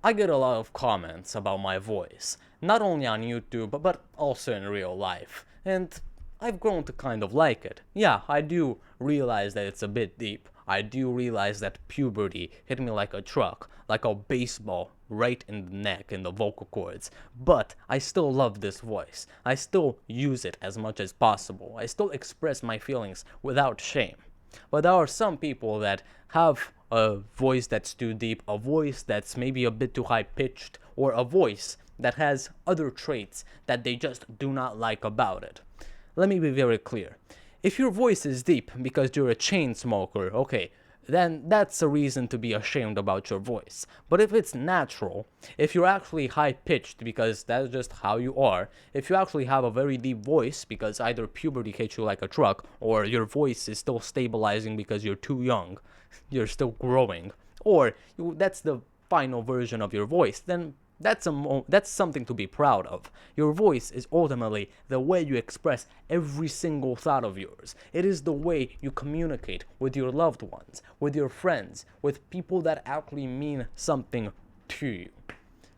I get a lot of comments about my voice, not only on YouTube, but also in real life. And I've grown to kind of like it. Yeah, I do realize that it's a bit deep. I do realize that puberty hit me like a truck, like a baseball, right in the neck, in the vocal cords. But I still love this voice. I still use it as much as possible. I still express my feelings without shame. But there are some people that have a voice that's too deep, a voice that's maybe a bit too high pitched, or a voice that has other traits that they just do not like about it. Let me be very clear. If your voice is deep because you're a chain smoker, okay, then that's a reason to be ashamed about your voice. But if it's natural, if you're actually high pitched because that's just how you are, if you actually have a very deep voice because either puberty hit you like a truck or your voice is still stabilizing because you're too young, you're still growing, or that's the final version of your voice, then that's something to be proud of. Your voice is ultimately the way you express every single thought of yours. It is the way you communicate with your loved ones, with your friends, with people that actually mean something to you.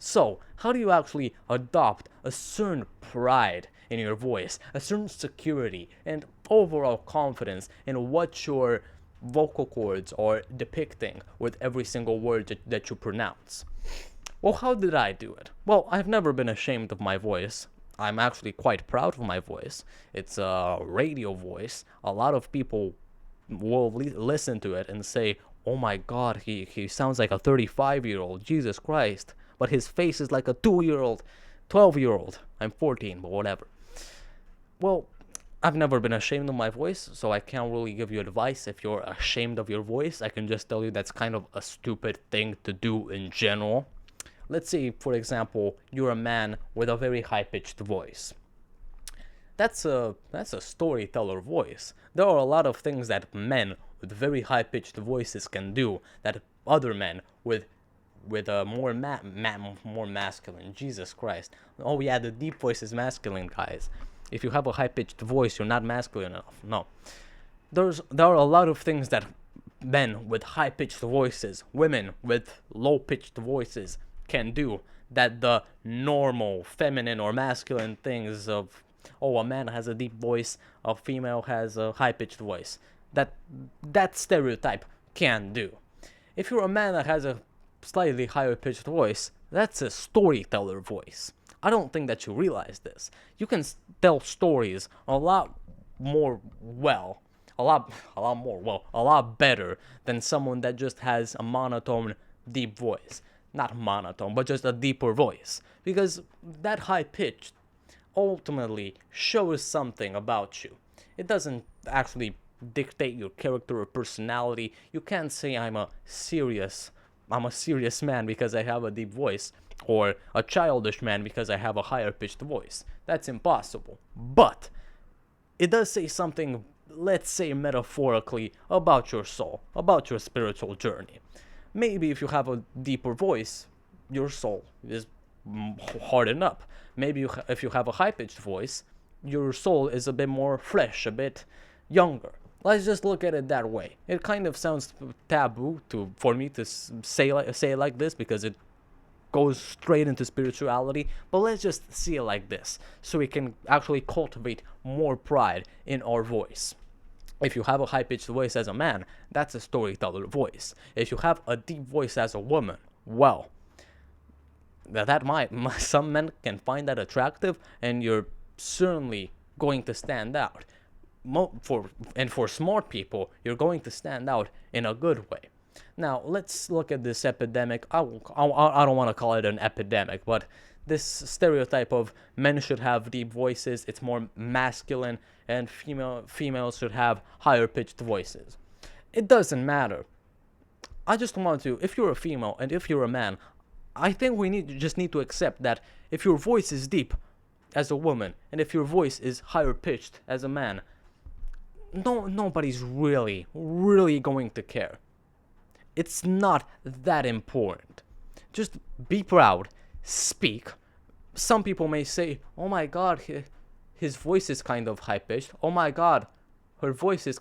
So, how do you actually adopt a certain pride in your voice, a certain security, and overall confidence in what your vocal cords are depicting with every single word that you pronounce? Well, how did I do it? Well, I've never been ashamed of my voice. I'm actually quite proud of my voice. It's a radio voice. A lot of people will listen to it and say, oh my god, he sounds like a 35-year-old, Jesus Christ. But his face is like a 2-year-old, 12-year-old. I'm 14, but whatever. Well, I've never been ashamed of my voice, so I can't really give you advice if you're ashamed of your voice. I can just tell you that's kind of a stupid thing to do in general. Let's say, for example, you're a man with a very high-pitched voice. That's a storyteller voice. There are a lot of things that men with very high-pitched voices can do that other men with a more masculine. Jesus Christ. Oh yeah, the deep voice is masculine, guys. If you have a high-pitched voice, you're not masculine enough. No. There are a lot of things that men with high-pitched voices, women with low-pitched voices can do that the normal feminine or masculine things of, oh, a man has a deep voice, a female has a high-pitched voice, that stereotype can do. If you're a man that has a slightly higher pitched voice, that's a storyteller voice. I don't think that you realize this. You can tell stories a lot more well, a lot better than someone that just has a monotone, deep voice. Not monotone, but just a deeper voice. Because that high pitch ultimately shows something about you. It doesn't actually dictate your character or personality. You can't say I'm a serious man because I have a deep voice, or a childish man because I have a higher pitched voice. That's impossible. But it does say something, let's say metaphorically, about your soul, about your spiritual journey. Maybe if you have a deeper voice, your soul is hardened up. Maybe if you have a high pitched voice, your soul is a bit more fresh, a bit younger. Let's just look at it that way. It kind of sounds taboo for me to say it like this because it goes straight into spirituality, but let's just see it like this so we can actually cultivate more pride in our voice. If you have a high pitched voice as a man, that's a storyteller voice. If you have a deep voice as a woman, well, that might some men can find that attractive, and you're certainly going to stand out. For smart people, you're going to stand out in a good way. Now, let's look at this epidemic. I don't want to call it an epidemic, but this stereotype of men should have deep voices, it's more masculine, and females should have higher pitched voices. It doesn't matter. I just want to, if you're a female and if you're a man, I think just need to accept that if your voice is deep as a woman and if your voice is higher pitched as a man, nobody's really going to care. It's not that important. Just be proud, speak. Some people may say, oh my god, his voice is kind of high pitched. Oh my god, her voice is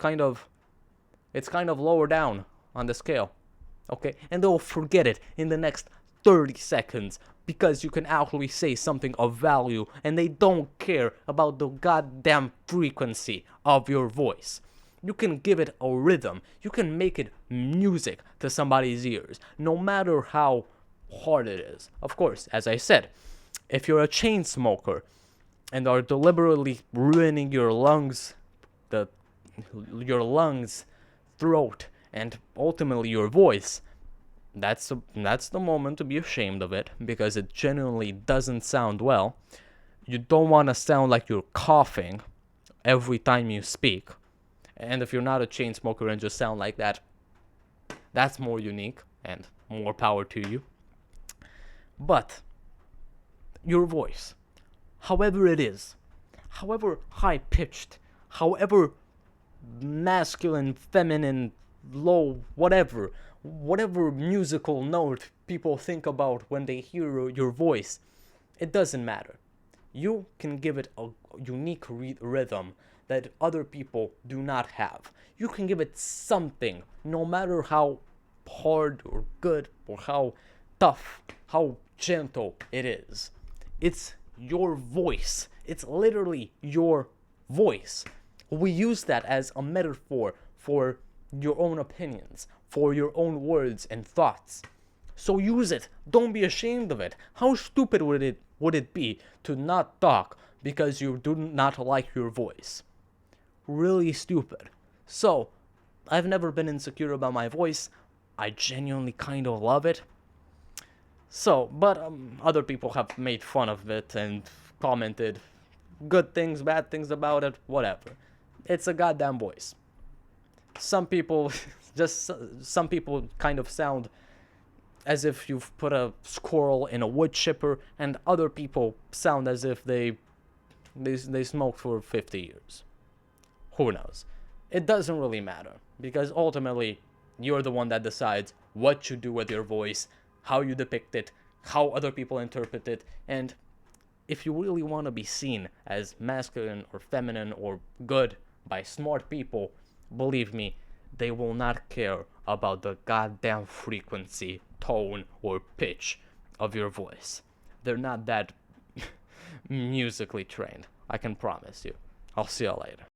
it's kind of lower down on the scale. Okay? And they'll forget it in the next 30 seconds because you can actually say something of value and they don't care about the goddamn frequency of your voice. You can give it a rhythm. You can make it music to somebody's ears, no matter how hard it is. Of course, as I said, if you're a chain smoker and are deliberately ruining your lungs, throat, and ultimately your voice, that's the moment to be ashamed of it, because it genuinely doesn't sound well. You don't want to sound like you're coughing every time you speak. And if you're not a chain smoker and just sound like that, that's more unique and more power to you. But your voice, however it is, however high pitched, however masculine, feminine, low, whatever musical note people think about when they hear your voice, it doesn't matter. You can give it a unique rhythm that other people do not have. You can give it something, no matter how hard or good or how tough, how gentle it is. It's your voice. It's literally your voice. We use that as a metaphor for your own opinions, for your own words and thoughts. So use it. Don't be ashamed of it. How stupid would it be to not talk because you do not like your voice? Really stupid. So, I've never been insecure about my voice. I genuinely kind of love it. So, but other people have made fun of it and commented good things, bad things about it, whatever. It's a goddamn voice. Some people kind of sound as if you've put a squirrel in a wood chipper, and other people sound as if they smoked for 50 years. Who knows? It doesn't really matter, because ultimately you're the one that decides what you do with your voice, how you depict it, how other people interpret it, and if you really want to be seen as masculine or feminine or good by smart people, believe me, they will not care about the goddamn frequency, tone, or pitch of your voice. They're not that musically trained, I can promise you. I'll see you later.